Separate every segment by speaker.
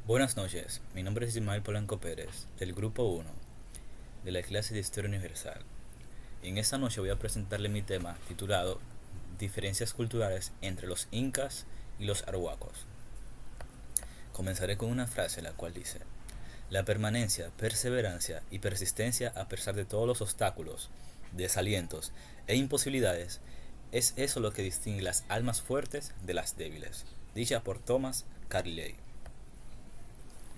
Speaker 1: Buenas noches, mi nombre es Ismael Polanco Pérez, del Grupo 1, de la clase de Historia Universal. Y en esta noche voy a presentarle mi tema titulado Diferencias culturales entre los incas y los arhuacos. Comenzaré con una frase la cual dice: la permanencia, perseverancia y persistencia a pesar de todos los obstáculos, desalientos e imposibilidades es eso lo que distingue las almas fuertes de las débiles. Dicha por Thomas Carlyle.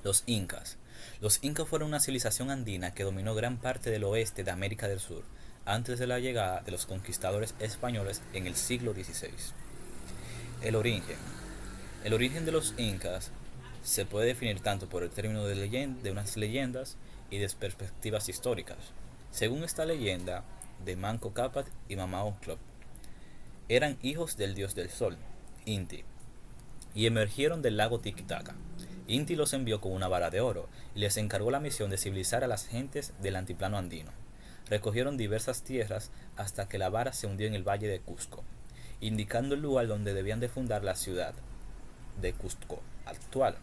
Speaker 1: Los incas. Los incas fueron una civilización andina que dominó gran parte del oeste de América del Sur antes de la llegada de los conquistadores españoles en el siglo XVI. El origen. El origen de los incas se puede definir tanto por el término de unas leyendas y de perspectivas históricas. Según esta leyenda, de Manco Cápac y Mamá Club eran hijos del dios del sol, Inti, y emergieron del lago Titicaca. Inti los envió con una vara de oro y les encargó la misión de civilizar a las gentes del altiplano andino. Recogieron diversas tierras hasta que la vara se hundió en el valle de Cusco, indicando el lugar donde debían de fundar la ciudad de Cusco actual,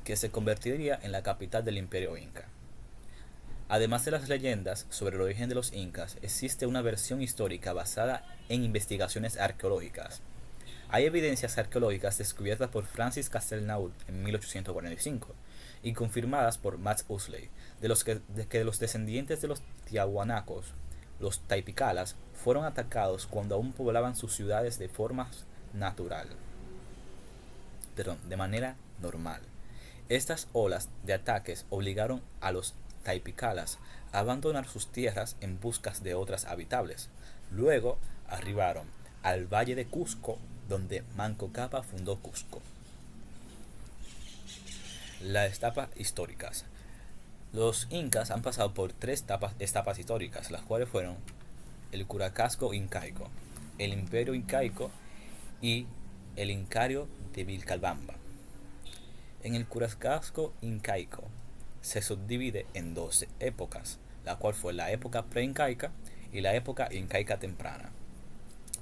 Speaker 1: que se convertiría en la capital del imperio inca. Además de las leyendas sobre el origen de los incas, existe una versión histórica basada en investigaciones arqueológicas. Hay evidencias arqueológicas descubiertas por Francis Castelnau en 1845 y confirmadas por Max Huxley de que los descendientes de los tiahuanacos, los taipicalas, fueron atacados cuando aún poblaban sus ciudades de manera normal. Estas olas de ataques obligaron a los taipicalas a abandonar sus tierras en busca de otras habitables. Luego arribaron al valle de Cusco, donde Manco Cápac fundó Cusco. Las etapas históricas. Los incas han pasado por tres etapas históricas, las cuales fueron el Curacasco incaico, el Imperio incaico y el Incario de Vilcabamba. En el Curacasco incaico se subdivide en dos épocas, la cual fue la época preincaica y la época incaica temprana.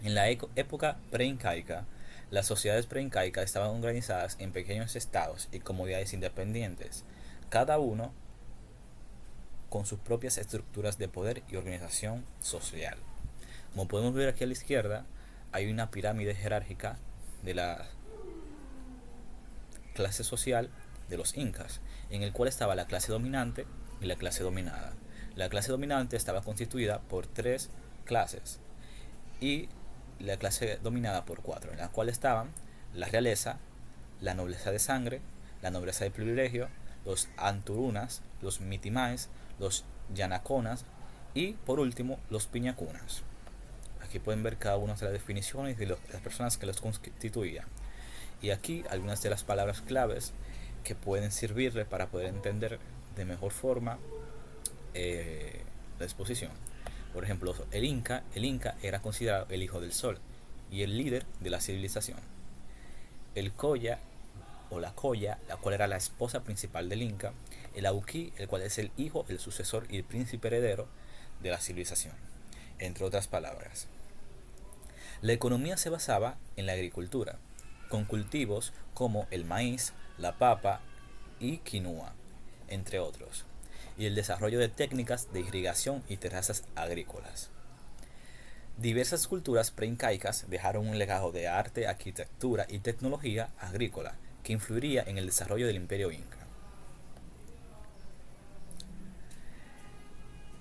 Speaker 1: En la época preincaica, las sociedades preincaicas estaban organizadas en pequeños estados y comunidades independientes, cada uno con sus propias estructuras de poder y organización social. Como podemos ver aquí a la izquierda, hay una pirámide jerárquica de la clase social de los incas, en el cual estaba la clase dominante y la clase dominada. La clase dominante estaba constituida por tres clases y la clase dominada por cuatro, en la cual estaban la realeza, la nobleza de sangre, la nobleza de privilegio, los anturunas, los mitimaes, los yanaconas y por último los piñacunas. Aquí pueden ver cada una de las definiciones de las personas que los constituían. Y aquí algunas de las palabras claves que pueden servirle para poder entender de mejor forma la exposición. Por ejemplo, el Inca era considerado el hijo del sol y el líder de la civilización. El Coya o la Coya, la cual era la esposa principal del Inca. El Auqui, el cual es el hijo, el sucesor y el príncipe heredero de la civilización, entre otras palabras. La economía se basaba en la agricultura, con cultivos como el maíz, la papa y quinoa, entre otros, y el desarrollo de técnicas de irrigación y terrazas agrícolas. Diversas culturas preincaicas dejaron un legado de arte, arquitectura y tecnología agrícola que influiría en el desarrollo del imperio inca.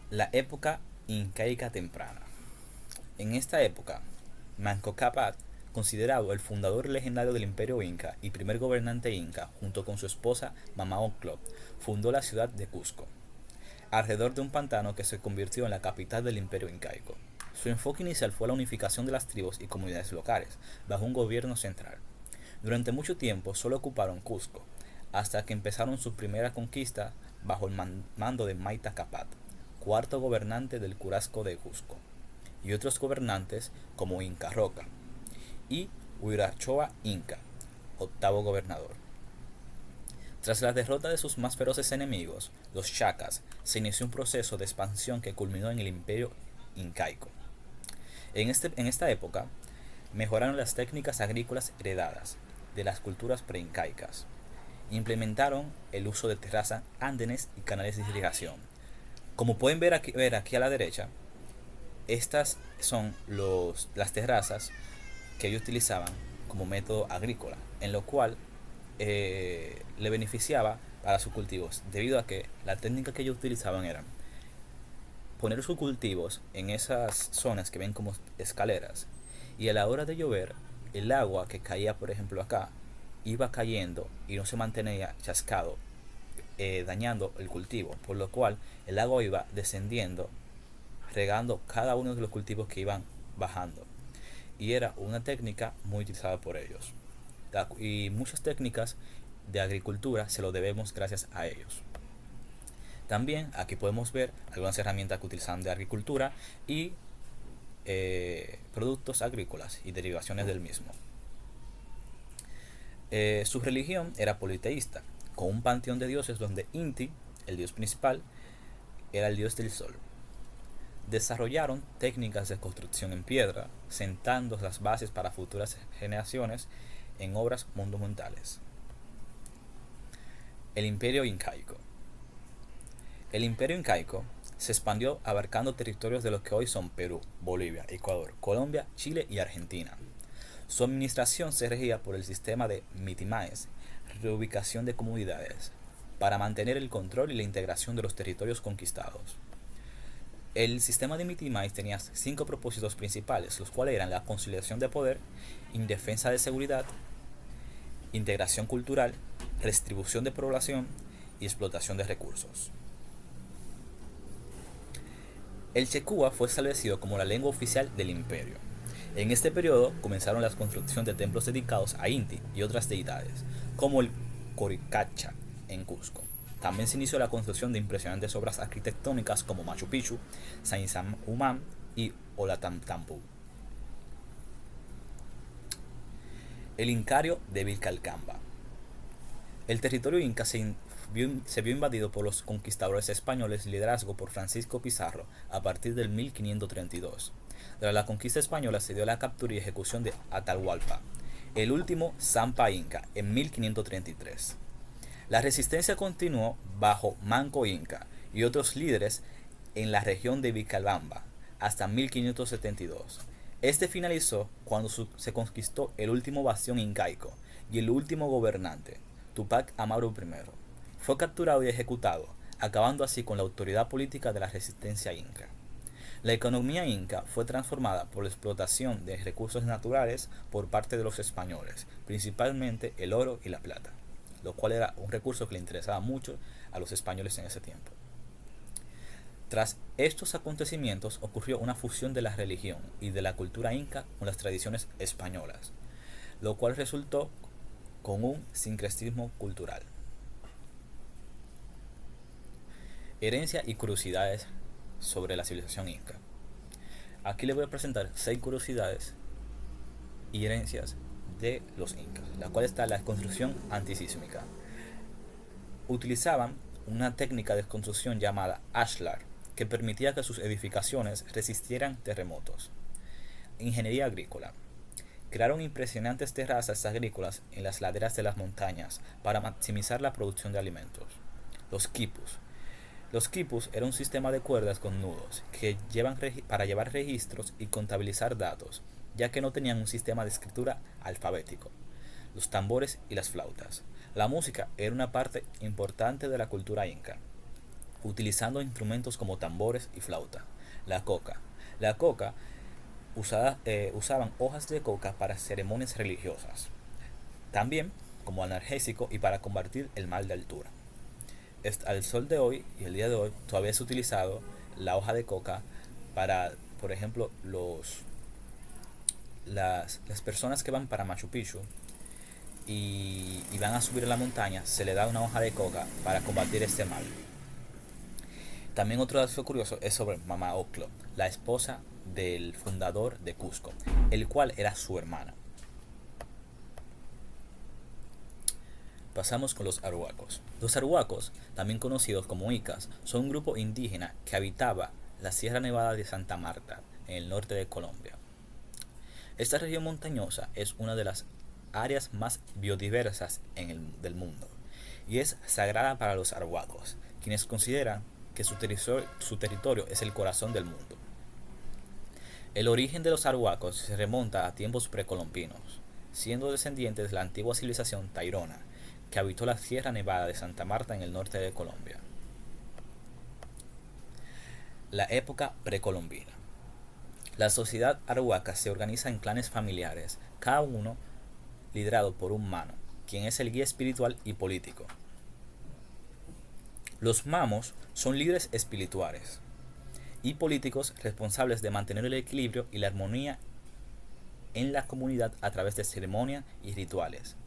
Speaker 1: La época incaica temprana. En esta época, Manco Cápac, considerado el fundador legendario del imperio inca y primer gobernante inca, junto con su esposa Mama Ocllo, fundó la ciudad de Cusco, alrededor de un pantano que se convirtió en la capital del imperio incaico. Su enfoque inicial fue la unificación de las tribus y comunidades locales, bajo un gobierno central. Durante mucho tiempo solo ocuparon Cusco, hasta que empezaron su primera conquista bajo el mando de Maita Capat, cuarto gobernante del Curasco de Cusco, y otros gobernantes como Inca Roca y Huirachoa Inca, octavo gobernador. Tras la derrota de sus más feroces enemigos, los Chacas, se inició un proceso de expansión que culminó en el imperio incaico. En esta época, mejoraron las técnicas agrícolas heredadas de las culturas preincaicas implementaron el uso de terrazas, andenes y canales de irrigación. Como pueden ver aquí a la derecha, estas son las terrazas que ellos utilizaban como método agrícola, en lo cual le beneficiaba para sus cultivos, debido a que la técnica que ellos utilizaban era poner sus cultivos en esas zonas que ven como escaleras, y a la hora de llover, el agua que caía, por ejemplo, acá, iba cayendo y no se mantenía chascado, dañando el cultivo, por lo cual el agua iba descendiendo, regando cada uno de los cultivos que iban bajando. Y era una técnica muy utilizada por ellos. Y muchas técnicas de agricultura se lo debemos gracias a ellos. También aquí podemos ver algunas herramientas que utilizan de agricultura y productos agrícolas y derivaciones del mismo. Su religión era politeísta, con un panteón de dioses donde Inti, el dios principal, era el dios del sol. Desarrollaron técnicas de construcción en piedra, sentando las bases para futuras generaciones en obras monumentales. El Imperio Incaico. El Imperio Incaico se expandió abarcando territorios de lo que hoy son Perú, Bolivia, Ecuador, Colombia, Chile y Argentina. Su administración se regía por el sistema de mitimaes, reubicación de comunidades, para mantener el control y la integración de los territorios conquistados. El sistema de mitimaes tenía 5 propósitos principales, los cuales eran la conciliación de poder, indefensa de seguridad, integración cultural, redistribución de población y explotación de recursos. El Checúa fue establecido como la lengua oficial del imperio. En este periodo comenzaron la construcción de templos dedicados a Inti y otras deidades, como el Coricacha en Cusco. También se inició la construcción de impresionantes obras arquitectónicas como Machu Picchu, Sacsayhuamán y Ollantaytambo. El Incario de Vilcabamba. El territorio inca se vio invadido por los conquistadores españoles liderazgo por Francisco Pizarro a partir del 1532. Tras la conquista española se dio la captura y ejecución de Atahualpa, el último Zampa Inca, en 1533. La resistencia continuó bajo Manco Inca y otros líderes en la región de Vilcabamba hasta 1572. Este finalizó cuando se conquistó el último bastión incaico y el último gobernante, Tupac Amaru I. Fue capturado y ejecutado, acabando así con la autoridad política de la resistencia inca. La economía inca fue transformada por la explotación de recursos naturales por parte de los españoles, principalmente el oro y la plata, lo cual era un recurso que le interesaba mucho a los españoles en ese tiempo. Tras estos acontecimientos ocurrió una fusión de la religión y de la cultura inca con las tradiciones españolas, lo cual resultó con un sincretismo cultural. Herencia y curiosidades sobre la civilización inca. Aquí les voy a presentar 6 curiosidades y herencias de los incas, la cual está la construcción antisísmica. Utilizaban una técnica de construcción llamada ashlar, que permitía que sus edificaciones resistieran terremotos. Ingeniería agrícola. Crearon impresionantes terrazas agrícolas en las laderas de las montañas para maximizar la producción de alimentos. Los quipus. Los quipus eran un sistema de cuerdas con nudos que para llevar registros y contabilizar datos, ya que no tenían un sistema de escritura alfabético. Los tambores y las flautas. La música era una parte importante de la cultura inca, utilizando instrumentos como tambores y flauta. La coca. La coca usaban hojas de coca para ceremonias religiosas, también como analgésico y para combatir el mal de altura. Al sol de hoy y el día de hoy todavía es utilizado la hoja de coca para, por ejemplo, las personas que van para Machu Picchu y van a subir a la montaña, se le da una hoja de coca para combatir este mal. También otro dato curioso es sobre Mama Ocllo, la esposa del fundador de Cusco, el cual era su hermana. Pasamos con los arhuacos. Los arhuacos, también conocidos como icas, son un grupo indígena que habitaba la Sierra Nevada de Santa Marta, en el norte de Colombia. Esta región montañosa es una de las áreas más biodiversas del mundo, y es sagrada para los arhuacos, quienes consideran que su territorio es el corazón del mundo. El origen de los arhuacos se remonta a tiempos precolombinos, siendo descendientes de la antigua civilización tairona, que habitó la Sierra Nevada de Santa Marta en el norte de Colombia. La época precolombina. La sociedad arhuaca se organiza en clanes familiares, cada uno liderado por un mano, quien es el guía espiritual y político. Los mamos son líderes espirituales y políticos responsables de mantener el equilibrio y la armonía en la comunidad a través de ceremonias y rituales.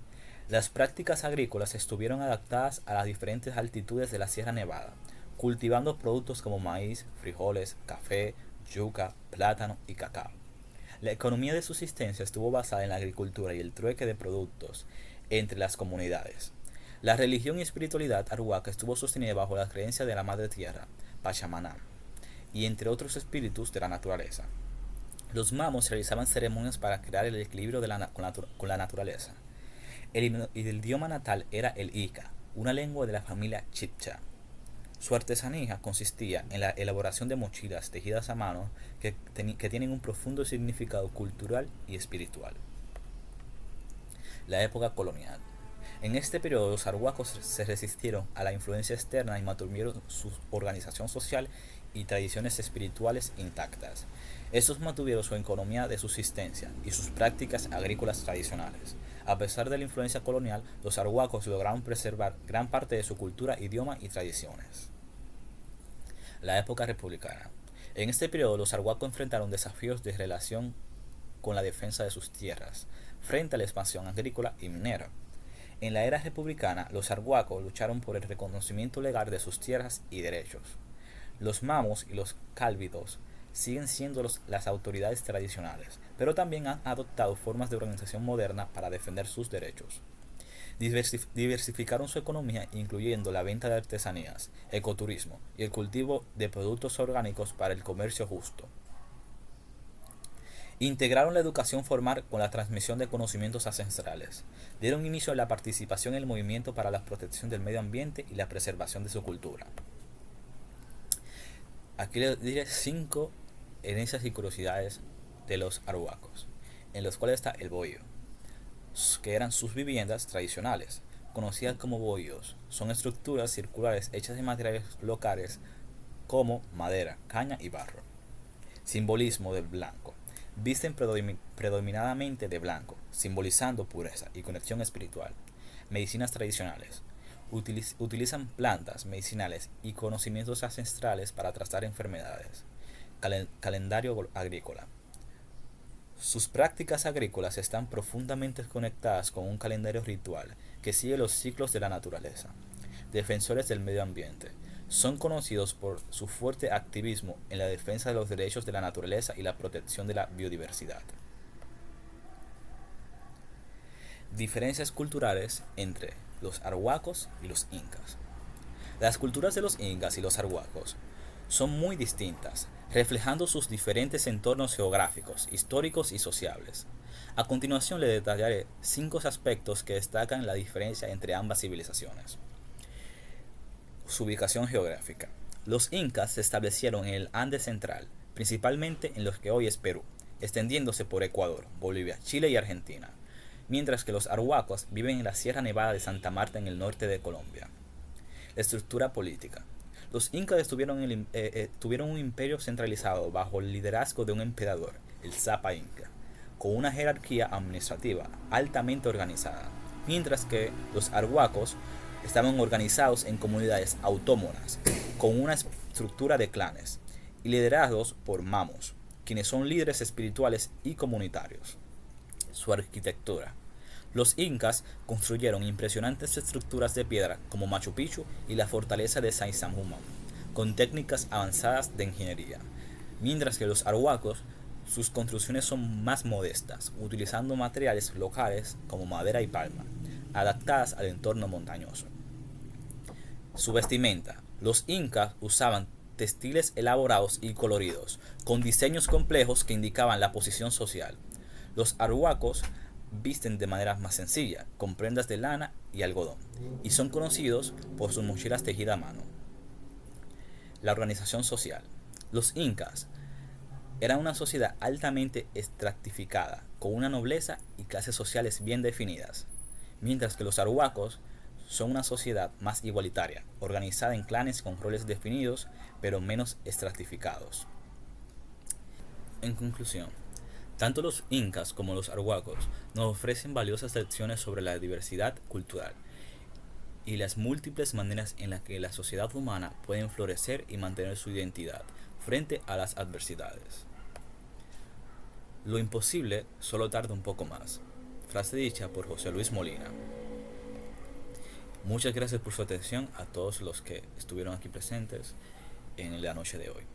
Speaker 1: Las prácticas agrícolas estuvieron adaptadas a las diferentes altitudes de la Sierra Nevada, cultivando productos como maíz, frijoles, café, yuca, plátano y cacao. La economía de subsistencia estuvo basada en la agricultura y el trueque de productos entre las comunidades. La religión y espiritualidad arhuaca estuvo sostenida bajo la creencia de la Madre Tierra, Pachamama, y entre otros espíritus de la naturaleza. Los mamos realizaban ceremonias para crear el equilibrio con la naturaleza. El idioma natal era el Ica, una lengua de la familia Chibcha. Su artesanía consistía en la elaboración de mochilas tejidas a mano que tienen un profundo significado cultural y espiritual. La época colonial. En este periodo los arhuacos se resistieron a la influencia externa y mantuvieron su organización social y tradiciones espirituales intactas. Estos mantuvieron su economía de subsistencia y sus prácticas agrícolas tradicionales. A pesar de la influencia colonial, los arhuacos lograron preservar gran parte de su cultura, idioma y tradiciones. La época republicana. En este periodo los arhuacos enfrentaron desafíos de relación con la defensa de sus tierras, frente a la expansión agrícola y minera. En la era republicana, los arhuacos lucharon por el reconocimiento legal de sus tierras y derechos. Los mamos y los cálvidos siguen siendo las autoridades tradicionales, pero también han adoptado formas de organización moderna para defender sus derechos. Diversificaron su economía incluyendo la venta de artesanías, ecoturismo y el cultivo de productos orgánicos para el comercio justo. Integraron la educación formal con la transmisión de conocimientos ancestrales. Dieron inicio a la participación en el movimiento para la protección del medio ambiente y la preservación de su cultura. Aquí les diré 5 herencias y curiosidades de los arhuacos, en los cuales está el bohío, que eran sus viviendas tradicionales, conocidas como bohíos. Son estructuras circulares hechas de materiales locales como madera, caña y barro. Simbolismo del blanco. Visten predominadamente de blanco, simbolizando pureza y conexión espiritual. Medicinas tradicionales. Utilizan plantas medicinales y conocimientos ancestrales para tratar enfermedades. Calendario agrícola. Sus prácticas agrícolas están profundamente conectadas con un calendario ritual que sigue los ciclos de la naturaleza. Defensores del medio ambiente. Son conocidos por su fuerte activismo en la defensa de los derechos de la naturaleza y la protección de la biodiversidad. Diferencias culturales entre los arhuacos y los incas. Las culturas de los incas y los arhuacos son muy distintas, reflejando sus diferentes entornos geográficos, históricos y sociables. A continuación le detallaré 5 aspectos que destacan la diferencia entre ambas civilizaciones. Su ubicación geográfica. Los incas se establecieron en el Andes central, principalmente en lo que hoy es Perú, extendiéndose por Ecuador, Bolivia, Chile y Argentina, mientras que los arhuacos viven en la Sierra Nevada de Santa Marta en el norte de Colombia. La estructura política. Los incas tuvieron un imperio centralizado bajo el liderazgo de un emperador, el Zapa Inca, con una jerarquía administrativa altamente organizada, mientras que los arhuacos estaban organizados en comunidades autónomas, con una estructura de clanes, y liderados por mamos, quienes son líderes espirituales y comunitarios. Su arquitectura. Los incas construyeron impresionantes estructuras de piedra como Machu Picchu y la fortaleza de Sacsayhuamán, con técnicas avanzadas de ingeniería, mientras que los arhuacos, sus construcciones son más modestas, utilizando materiales locales como madera y palma, adaptadas al entorno montañoso. Su vestimenta. Los incas usaban textiles elaborados y coloridos, con diseños complejos que indicaban la posición social. Los arhuacos visten de manera más sencilla, con prendas de lana y algodón, y son conocidos por sus mochilas tejidas a mano. La organización social. Los incas eran una sociedad altamente estratificada, con una nobleza y clases sociales bien definidas, mientras que los arhuacos son una sociedad más igualitaria, organizada en clanes con roles definidos, pero menos estratificados. En conclusión, tanto los incas como los arhuacos nos ofrecen valiosas lecciones sobre la diversidad cultural y las múltiples maneras en las que la sociedad humana puede florecer y mantener su identidad frente a las adversidades. Lo imposible solo tarda un poco más. Frase dicha por José Luis Molina. Muchas gracias por su atención a todos los que estuvieron aquí presentes en la noche de hoy.